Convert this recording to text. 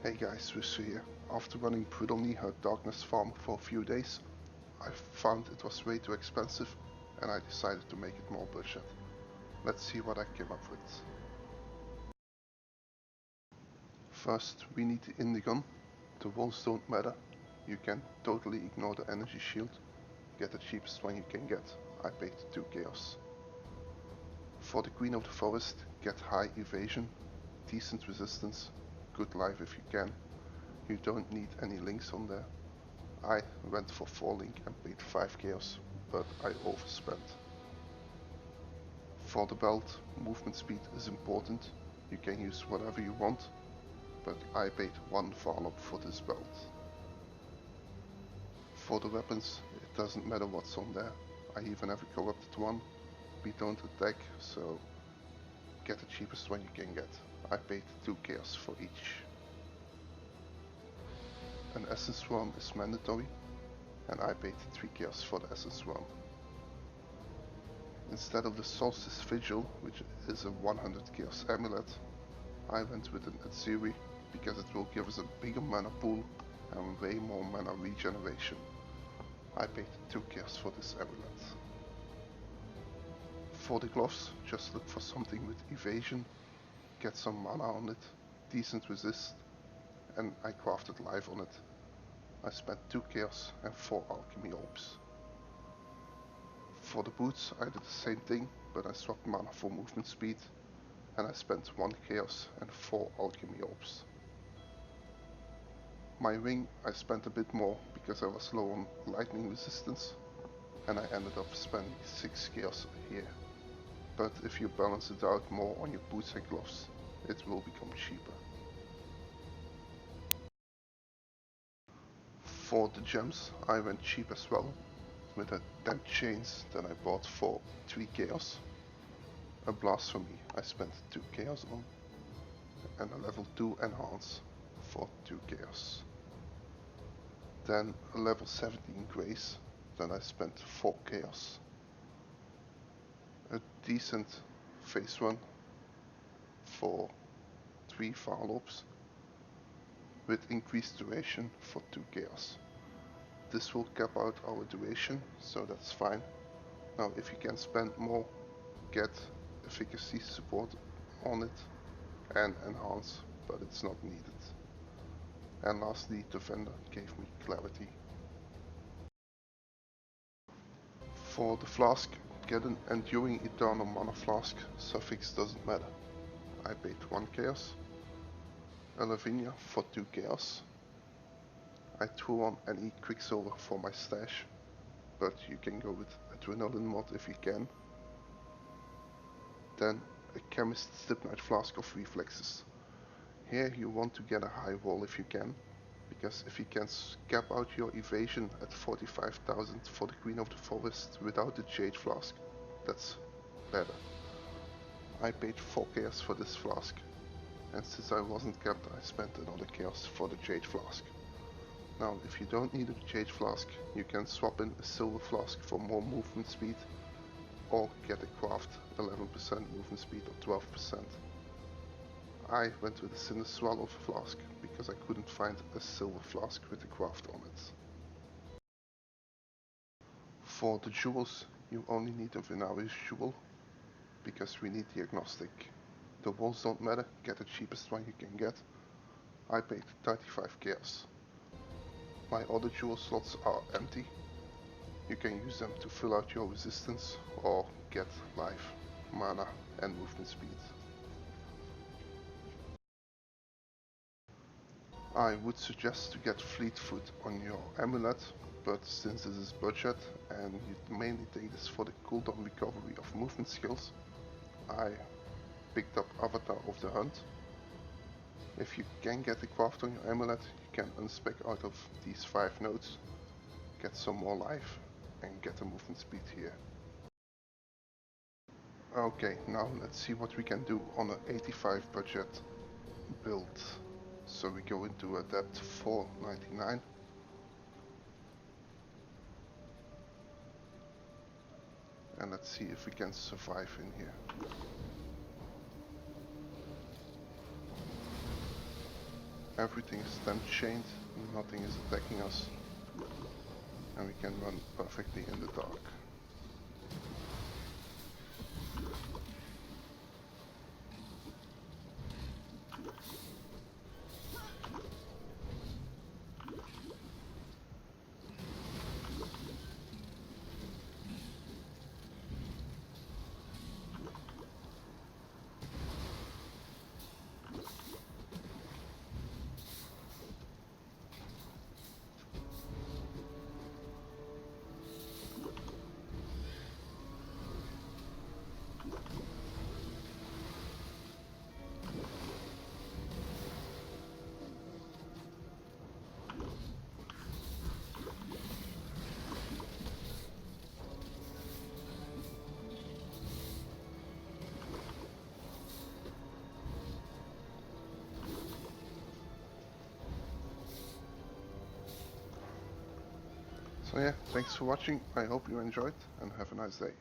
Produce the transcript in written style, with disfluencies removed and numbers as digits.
Hey guys, Wisu here. After running BrittleKnee her darkness farm for a few days, I found it was way too expensive and I decided to make it more budget. Let's see what I came up with. First we need the indigon. The walls don't matter. You can totally ignore the energy shield. Get the cheapest one you can get. I paid 2 chaos. For the Queen of the Forest, get high evasion, decent resistance, good life if you can. You don't need any links on there. I went for 4 link and paid 5 chaos, but I overspent. For the belt, movement speed is important. You can use whatever you want, but I paid 1 Varlop for this belt. For the weapons, it doesn't matter what's on there. I even have a corrupted one. We don't attack, so get the cheapest one you can get. I paid 2 chaos for each. An essence worm is mandatory, and I paid 3 chaos for the essence worm. Instead of the Solstice Vigil, which is a 100 chaos amulet, I went with an Atziri because it will give us a bigger mana pool and way more mana regeneration. I paid 2 chaos for this amulet. For the gloves, just look for something with evasion, get some mana on it, decent resist, and I crafted life on it. I spent 2 chaos and 4 alchemy orbs. For the boots I did the same thing, but I swapped mana for movement speed, and I spent 1 chaos and 4 alchemy orbs. My ring I spent a bit more because I was low on lightning resistance, and I ended up spending 6 chaos here. But if you balance it out more on your boots and gloves, it will become cheaper. For the gems I went cheap as well, with a 10 chains that I bought for 3 chaos. A blasphemy I spent 2 chaos on, and a level 2 enhance for 2 chaos. Then a level 17 grace that I spent 4 chaos. A decent face one for 3 Varlops with increased duration for 2 chaos. This will cap out our duration, so that's fine. Now if you can spend more, get efficacy support on it and enhance, but it's not needed. And lastly, the vendor gave me clarity. For the flask, get an enduring eternal mana flask, suffix doesn't matter. I paid 1 chaos. A Lavinia for 2 chaos. I threw on any Quicksilver for my stash, but you can go with Adrenaline mod if you can. Then a Chemist Stipknight Flask of Reflexes. Here you want to get a high wall if you can, because if you can cap out your evasion at 45,000 for the Queen of the Forest without the Jade Flask, that's better. I paid 4 chaos for this flask, and since I wasn't capped I spent another chaos for the Jade Flask. Now if you don't need a Jade Flask, you can swap in a Silver Flask for more movement speed, or get a craft 11% movement speed or 12%. I went with a Cinder Swallow Flask because I couldn't find a Silver Flask with a craft on it. For the jewels, you only need a Venarius jewel, because we need the agnostic. The walls don't matter, get the cheapest one you can get. I paid 35 chaos. My other jewel slots are empty. You can use them to fill out your resistance or get life, mana and movement speed. I would suggest to get Fleet Foot on your amulet, but since this is budget and you mainly take this for the cooldown recovery of movement skills, I picked up Avatar of the Hunt. If you can get the craft on your amulet, you can unspec out of these 5 nodes, get some more life and get the movement speed here. Okay, now let's see what we can do on an 85 budget build. So we go into a depth 499. And let's see if we can survive in here. everything is then chained, nothing is attacking us, and we can run perfectly in the dark. So yeah, thanks for watching, I hope you enjoyed and have a nice day.